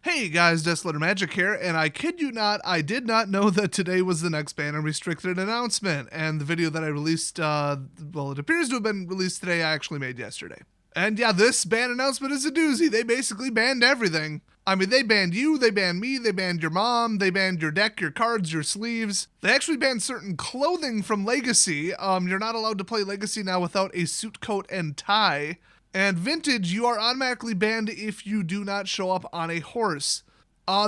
Hey guys, Desolator Magic here, and I kid you not, I did not know that today was the next ban and restricted announcement, and the video that I released, it appears to have been released today, I actually made yesterday. And yeah, this ban announcement is a doozy. They basically banned everything. I mean, they banned you, they banned me, they banned your mom, they banned your deck, your cards, your sleeves. They actually banned certain clothing from Legacy. You're not allowed to play Legacy now without a suit, coat, and tie. And Vintage, you are automatically banned if you do not show up on a horse.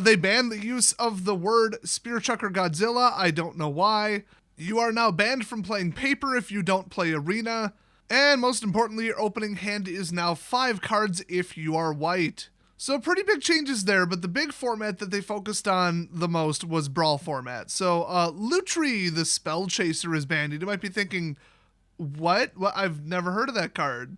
They banned the use of the word Spear Chucker Godzilla. I don't know why. You are now banned from playing paper if you don't play Arena. And most importantly, your opening hand is now 5 cards if you are white. So pretty big changes there, but the big format that they focused on the most was Brawl format. So Lutri, the Spell Chaser, is banned. You might be thinking, what? I've never heard of that card.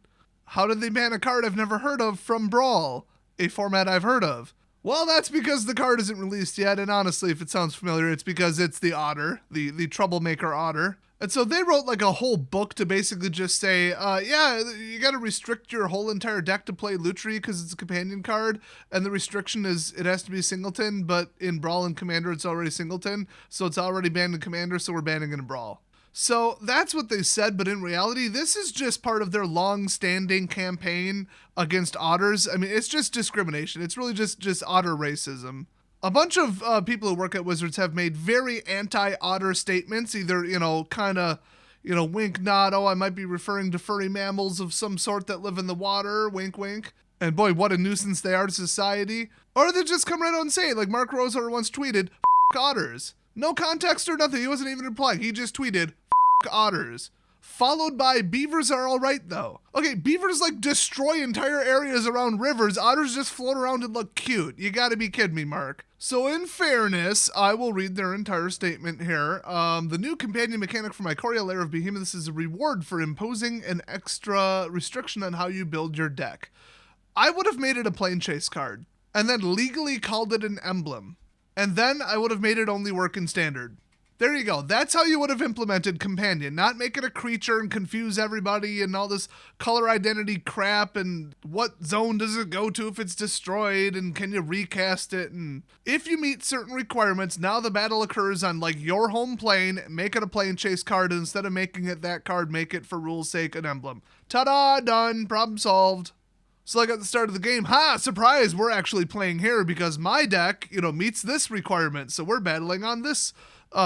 How did they ban a card I've never heard of from Brawl, a format I've heard of? Well, that's because the card isn't released yet, and honestly, if it sounds familiar, it's because it's the Otter, the Troublemaker Otter. And so they wrote like a whole book to basically just say, yeah, you gotta restrict your whole entire deck to play Lutri because it's a companion card, and the restriction is it has to be singleton, but in Brawl and Commander it's already singleton, so it's already banned in Commander, so we're banning it in Brawl. So that's what they said, but in reality, this is just part of their long-standing campaign against otters. I mean, it's just discrimination. It's really just otter racism. A bunch of people who work at Wizards have made very anti-otter statements, either, kind of, wink, nod, oh, I might be referring to furry mammals of some sort that live in the water, wink, wink. And boy, what a nuisance they are to society. Or they just come right out and say it, like Mark Roser once tweeted, F*** otters. No context or nothing, he wasn't even replying, he just tweeted, otters, followed by beavers are all right though. Okay, beavers like destroy entire areas around rivers. Otters just float around and look cute. You gotta be kidding me, Mark. So in fairness, I will read their entire statement here. The new companion mechanic for Ikoria Lair of Behemoths is a reward for imposing an extra restriction on how you build your deck. I would have made it a plane chase card and then legally called it an emblem. And then I would have made it only work in standard. There you go. That's how you would have implemented Companion. Not make it a creature and confuse everybody and all this color identity crap and what zone does it go to if it's destroyed and can you recast it. And if you meet certain requirements, now the battle occurs on like your home plane, make it a plane chase card, and instead of making it that card, make it for rule's sake an emblem. Ta-da! Done. Problem solved. So like at the start of the game, surprise, we're actually playing here because my deck, meets this requirement. So we're battling on this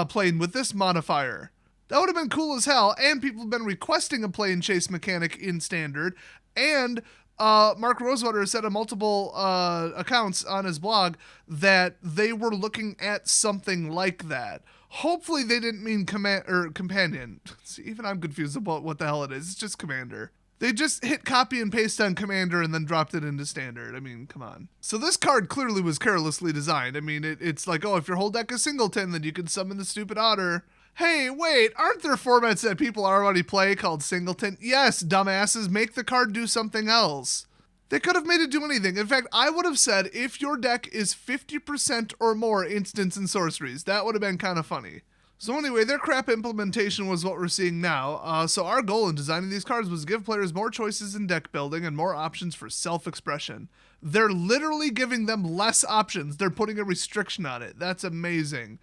plane with this modifier. That would have been cool as hell, and people have been requesting a plane chase mechanic in standard, and Mark Rosewater said on multiple accounts on his blog that they were looking at something like that. Hopefully they didn't mean companion. See, even I'm confused about what the hell it is. It's just commander. They just hit copy and paste on Commander and then dropped it into Standard. I mean, come on. So this card clearly was carelessly designed. I mean, it's like, oh, if your whole deck is Singleton, then you can summon the stupid Otter. Hey, wait, aren't there formats that people already play called Singleton? Yes, dumbasses, make the card do something else. They could have made it do anything. In fact, I would have said if your deck is 50% or more instants and sorceries, that would have been kind of funny. So anyway, their crap implementation was what we're seeing now. So our goal in designing these cards was to give players more choices in deck building and more options for self-expression. They're literally giving them less options. They're putting a restriction on it. That's amazing.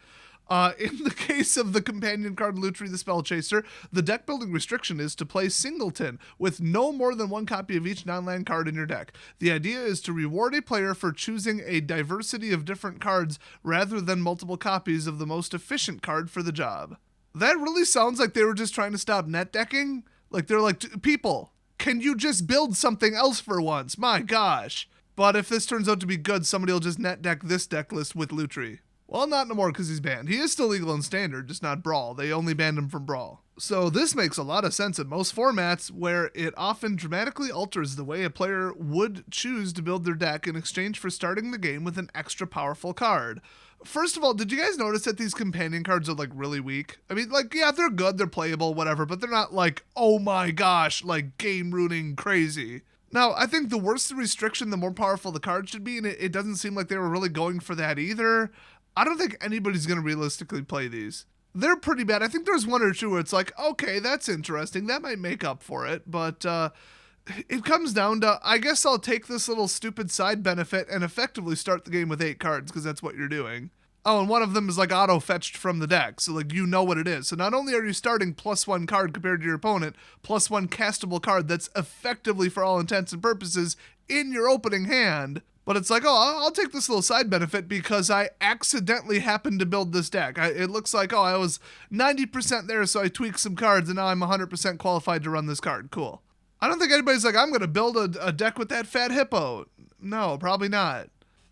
In the case of the companion card Lutri the Spell Chaser, the deck building restriction is to play Singleton with no more than 1 copy of each non-land card in your deck. The idea is to reward a player for choosing a diversity of different cards rather than multiple copies of the most efficient card for the job. That really sounds like they were just trying to stop net decking. Like they're like, people, can you just build something else for once? My gosh. But if this turns out to be good, somebody will just net deck this deck list with Lutri. Well, not no more because he's banned. He is still legal in Standard, just not Brawl. They only banned him from Brawl. So this makes a lot of sense in most formats where it often dramatically alters the way a player would choose to build their deck in exchange for starting the game with an extra powerful card. First of all, did you guys notice that these companion cards are like really weak? I mean, like, yeah, they're good, they're playable, whatever, but they're not like, oh my gosh, like game-ruining crazy. Now, I think the worse the restriction, the more powerful the card should be, and it doesn't seem like they were really going for that either. I don't think anybody's going to realistically play these. They're pretty bad. I think there's one or two where it's like, okay, that's interesting. That might make up for it. But it comes down to, I guess I'll take this little stupid side benefit and effectively start the game with 8 cards because that's what you're doing. Oh, and one of them is like auto-fetched from the deck, so like you know what it is. So not only are you starting +1 card compared to your opponent, +1 castable card that's effectively, for all intents and purposes, in your opening hand, but it's like, oh, I'll take this little side benefit because I accidentally happened to build this deck. It looks like, oh, I was 90% there, so I tweaked some cards, and now I'm 100% qualified to run this card. Cool. I don't think anybody's like, I'm going to build a deck with that fat hippo. No, probably not.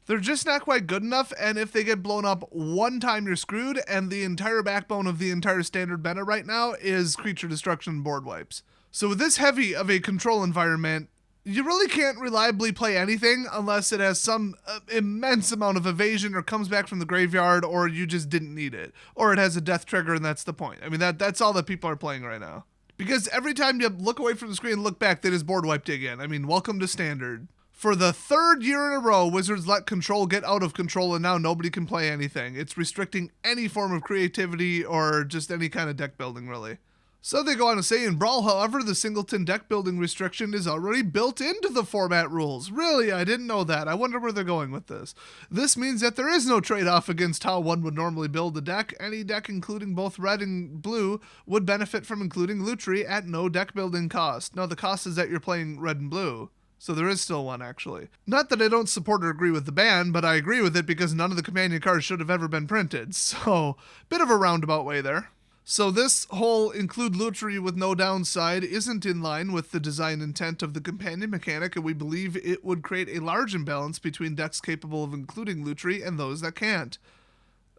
They're just not quite good enough, and if they get blown up one time, you're screwed, and the entire backbone of the entire standard meta right now is creature destruction and board wipes. So with this heavy of a control environment, you really can't reliably play anything unless it has some immense amount of evasion or comes back from the graveyard, or you just didn't need it. Or it has a death trigger, and that's the point. I mean, that's all that people are playing right now. Because every time you look away from the screen and look back, they just board wiped again. I mean, welcome to Standard. For the 3rd year in a row, Wizards let control get out of control, and now nobody can play anything. It's restricting any form of creativity or just any kind of deck building, really. So they go on to say, in Brawl, however, the singleton deck building restriction is already built into the format rules. Really? I didn't know that. I wonder where they're going with this. This means that there is no trade-off against how one would normally build a deck. Any deck, including both red and blue, would benefit from including Lutri at no deck building cost. No, the cost is that you're playing red and blue. So there is still one, actually. Not that I don't support or agree with the ban, but I agree with it because none of the companion cards should have ever been printed. So, bit of a roundabout way there. So this whole include Lutri with no downside isn't in line with the design intent of the companion mechanic, and we believe it would create a large imbalance between decks capable of including Lutri and those that can't.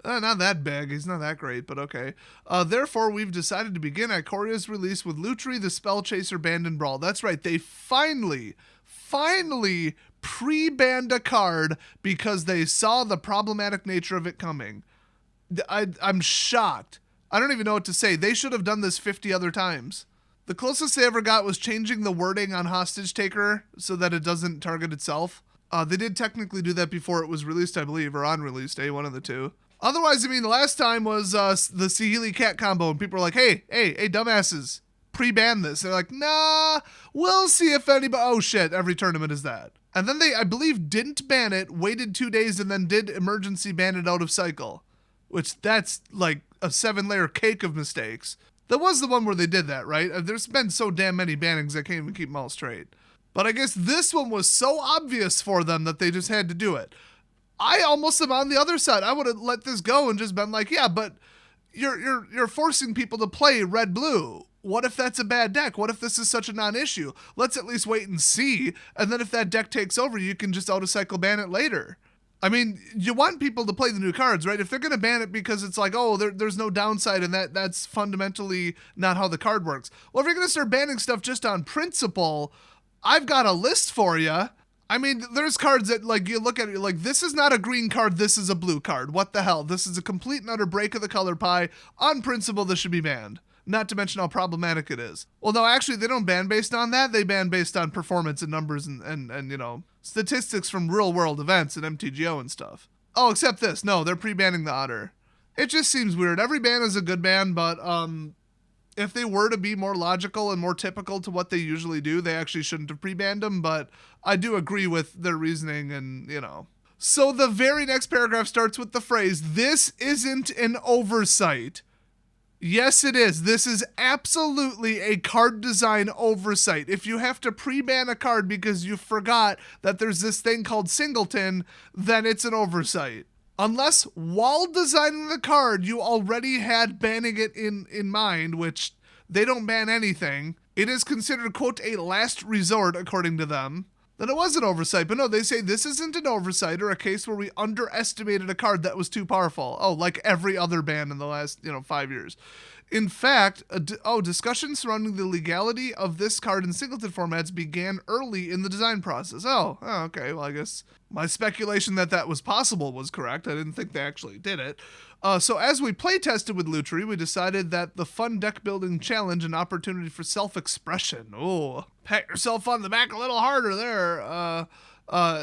Not that big, he's not that great, but okay. Therefore, we've decided to begin Icoria's release with Lutri, the Spell Chaser, banned in Brawl. That's right, they finally pre-banned a card because they saw the problematic nature of it coming. I'm shocked. I don't even know what to say. They should have done this 50 other times. The closest they ever got was changing the wording on Hostage Taker so that it doesn't target itself. They did technically do that before it was released, I believe, or on release day, one of the two. Otherwise, I mean, the last time was the Sihili Cat combo, and people were like, hey, dumbasses, pre-ban this. They're like, nah, we'll see if anybody... Oh, shit, every tournament is that. And then they, I believe, didn't ban it, waited 2 days, and then did emergency ban it out of cycle. Which, that's like a 7-layer cake of mistakes. That was the one where they did that, right? There's been so damn many bannings I can't even keep them all straight. But I guess this one was so obvious for them that they just had to do it. I almost am on the other side. I would have let this go and just been like, yeah, but you're forcing people to play red-blue. What if that's a bad deck? What if this is such a non-issue? Let's at least wait and see, and then if that deck takes over, you can just auto-cycle ban it later. I mean, you want people to play the new cards, right? If they're going to ban it because it's like, oh, there's no downside and that's fundamentally not how the card works. Well, if you're going to start banning stuff just on principle, I've got a list for you. I mean, there's cards that, like, you look at it, you're like, this is not a green card, this is a blue card. What the hell? This is a complete and utter break of the color pie. On principle, this should be banned. Not to mention how problematic it is. Well, no, actually, they don't ban based on that. They ban based on performance and numbers and you know, statistics from real-world events and MTGO and stuff. Oh, except this. No, they're pre-banning the Otter. It just seems weird. Every ban is a good ban, but if they were to be more logical and more typical to what they usually do, they actually shouldn't have pre-banned them, but I do agree with their reasoning and, you know. So the very next paragraph starts with the phrase, "This isn't an oversight." Yes, it is. This is absolutely a card design oversight. If you have to pre-ban a card because you forgot that there's this thing called singleton, then it's an oversight. Unless while designing the card, you already had banning it in mind, which they don't ban anything. It is considered, quote, a last resort, according to them. Then it was an oversight. But no, they say this isn't an oversight or a case where we underestimated a card that was too powerful. Oh, like every other ban in the last, 5 years. In fact, discussions surrounding the legality of this card in singleton formats began early in the design process. Oh, okay. Well, I guess my speculation that was possible was correct. I didn't think they actually did it. So as we play tested with Lutri, we decided that the fun deck building challenge and opportunity for self-expression. Oh, pat yourself on the back a little harder there.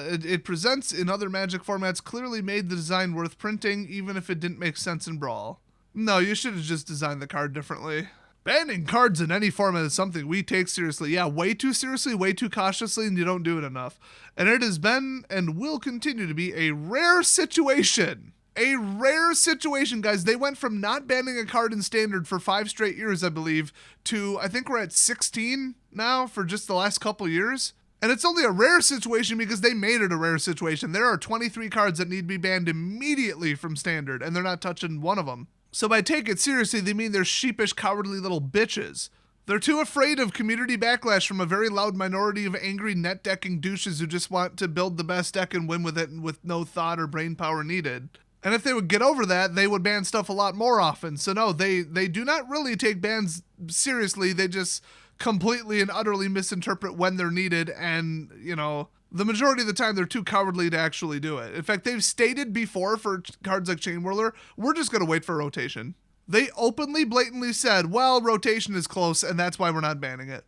It presents in other Magic formats clearly made the design worth printing, even if it didn't make sense in Brawl. No, you should have just designed the card differently. Banning cards in any format is something we take seriously. Yeah, way too seriously, way too cautiously, and you don't do it enough. And it has been and will continue to be a rare situation. A rare situation, guys. They went from not banning a card in Standard for 5 straight years, I believe, to I think we're at 16 now for just the last couple years. And it's only a rare situation because they made it a rare situation. There are 23 cards that need to be banned immediately from Standard, and they're not touching one of them. So by take it seriously, they mean they're sheepish, cowardly little bitches. They're too afraid of community backlash from a very loud minority of angry net decking douches who just want to build the best deck and win with it and with no thought or brain power needed. And if they would get over that, they would ban stuff a lot more often. So no, they do not really take bans seriously. They just completely and utterly misinterpret when they're needed, and, you know, the majority of the time they're too cowardly to actually do it. In fact, they've stated before for cards like Chain Whirler, we're just going to wait for rotation. They openly, blatantly said, well, rotation is close, and that's why we're not banning it.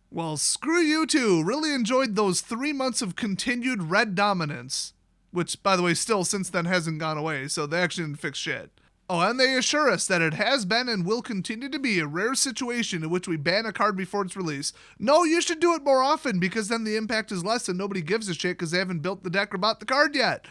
Well, screw you too. Really enjoyed those 3 months of continued red dominance, which, by the way, still since then hasn't gone away, so they actually didn't fix shit. Oh, and they assure us that it has been and will continue to be a rare situation in which we ban a card before its release. No, you should do it more often because then the impact is less and nobody gives a shit because they haven't built the deck or bought the card yet.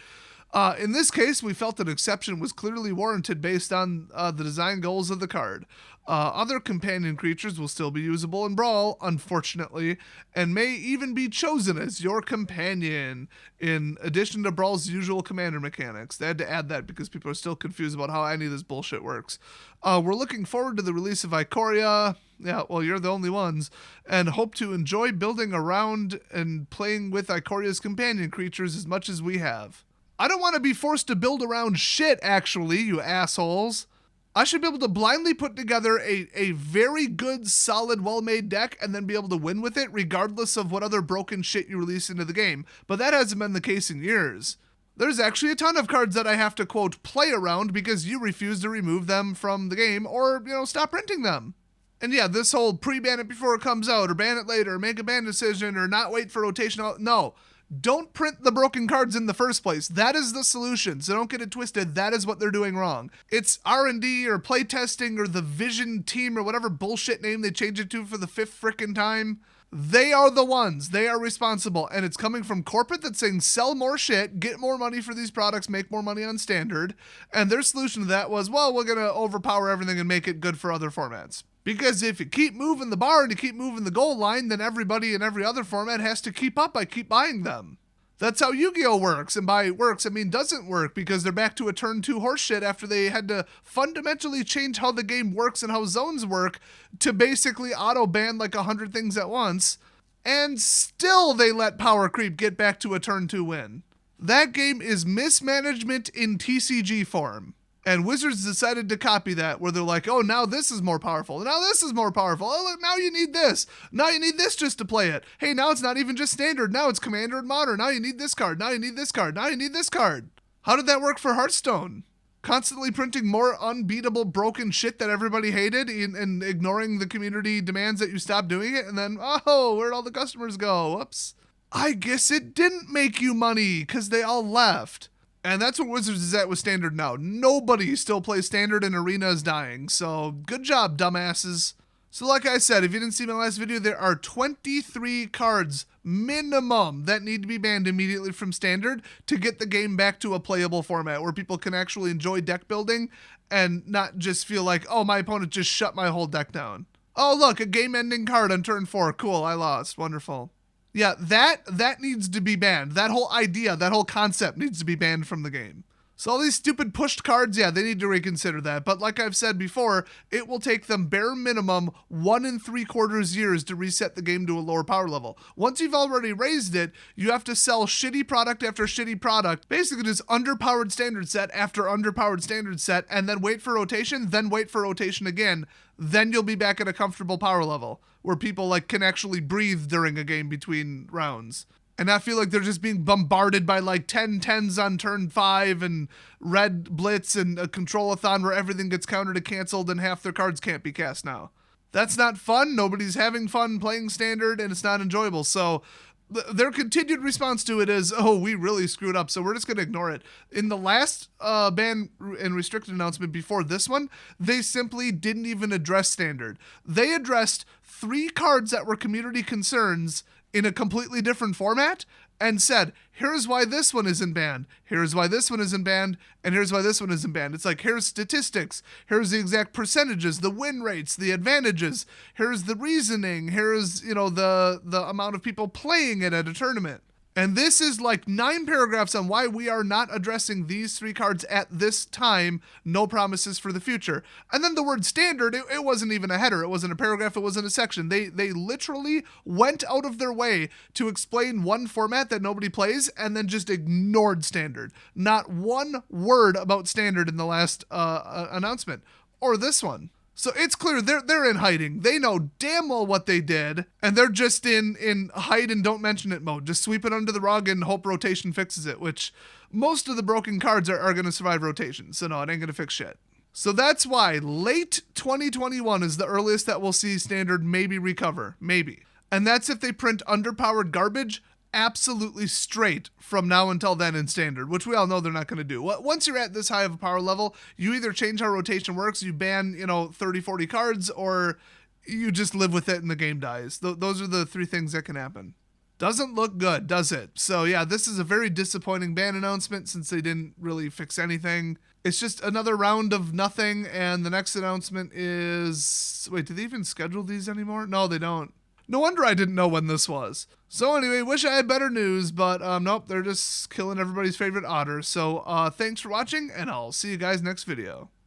In this case, we felt an exception was clearly warranted based on the design goals of the card. Other companion creatures will still be usable in Brawl, unfortunately, and may even be chosen as your companion, in addition to Brawl's usual commander mechanics. They had to add that because people are still confused about how any of this bullshit works. We're looking forward to the release of Ikoria. Yeah, well, you're the only ones, and hope to enjoy building around and playing with Ikoria's companion creatures as much as we have. I don't want to be forced to build around shit, actually, you assholes. I should be able to blindly put together a very good, solid, well-made deck and then be able to win with it regardless of what other broken shit you release into the game. But that hasn't been the case in years. There's actually a ton of cards that I have to, quote, play around because you refuse to remove them from the game or, you know, stop printing them. And yeah, this whole pre-ban it before it comes out or ban it later or make a ban decision or not wait for rotation. No. Don't print the broken cards in the first place. That is the solution, so don't get it twisted. That is what they're doing wrong. It's R&D or playtesting or the Vision team or whatever bullshit name they change it to for the 5th frickin' time. They are the ones. They are responsible. And it's coming from corporate that's saying sell more shit, get more money for these products, make more money on Standard. And their solution to that was, well, we're going to overpower everything and make it good for other formats. Because if you keep moving the bar and you keep moving the goal line, then everybody in every other format has to keep up by keep buying them. That's how Yu-Gi-Oh! Works. And by works, I mean doesn't work, because they're back to a turn 2 horseshit after they had to fundamentally change how the game works and how zones work to basically auto-ban like 100 things at once. And still they let power creep get back to a turn 2 win. That game is mismanagement in TCG form. And Wizards decided to copy that, where they're like, oh, now this is more powerful. Now this is more powerful. Oh, look, now you need this. Now you need this just to play it. Hey, now it's not even just Standard. Now it's Commander and Modern. Now you need this card. Now you need this card. Now you need this card. How did that work for Hearthstone? Constantly printing more unbeatable broken shit that everybody hated and ignoring the community demands that you stop doing it. And then, oh, where'd all the customers go? Whoops. I guess it didn't make you money because they all left. And that's what Wizards is at with Standard now. Nobody still plays Standard and Arena is dying. So good job, dumbasses. So like I said, if you didn't see my last video, there are 23 cards minimum that need to be banned immediately from Standard to get the game back to a playable format where people can actually enjoy deck building and not just feel like, oh, my opponent just shut my whole deck down. Oh, look, a game-ending card on turn 4. Cool, I lost. Wonderful. Yeah, that needs to be banned. That whole idea, that whole concept needs to be banned from the game. So all these stupid pushed cards, yeah, they need to reconsider that. But like I've said before, it will take them bare minimum 1 3/4 years to reset the game to a lower power level. Once you've already raised it, you have to sell shitty product after shitty product, basically just underpowered standard set after underpowered standard set, and then wait for rotation, then wait for rotation again. Then you'll be back at a comfortable power level where people like can actually breathe during a game between rounds. And I feel like they're just being bombarded by like 10-10s on turn 5 and red blitz and a control-a-thon where everything gets countered and canceled and half their cards can't be cast now. That's not fun. Nobody's having fun playing standard and it's not enjoyable. So Their continued response to it is, oh, we really screwed up, so we're just going to ignore it. In the last ban and restricted announcement before this one, they simply didn't even address standard. They addressed 3 cards that were community concerns in a completely different format and said, here's why this one isn't banned, here's why this one isn't banned, and here's why this one isn't banned. It's like, here's statistics, here's the exact percentages, the win rates, the advantages, here's the reasoning, here's, the amount of people playing it at a tournament. And this is like 9 paragraphs on why we are not addressing these 3 cards at this time. No promises for the future. And then the word standard, it wasn't even a header. It wasn't a paragraph. It wasn't a section. They literally went out of their way to explain one format that nobody plays and then just ignored standard. Not one word about standard in the last announcement. Or this one. So it's clear they're in hiding. They know damn well what they did, and they're just in hide and don't mention it mode. Just sweep it under the rug and hope rotation fixes it, which most of the broken cards are going to survive rotation. So no, it ain't going to fix shit. So that's why late 2021 is the earliest that we'll see standard maybe recover. Maybe. And that's if they print underpowered garbage absolutely straight from now until then in standard, which we all know they're not going to do. Once you're at this high of a power level, you either change how rotation works, you ban 30, 40 cards, or you just live with it and the game dies. Those are the 3 things that can happen. Doesn't look good, does it? So yeah, this is a very disappointing ban announcement since they didn't really fix anything. It's just another round of nothing, and the next announcement is... Wait, do they even schedule these anymore? No, they don't. No wonder I didn't know when this was. So anyway, wish I had better news, but nope, they're just killing everybody's favorite otter. So thanks for watching, and I'll see you guys next video.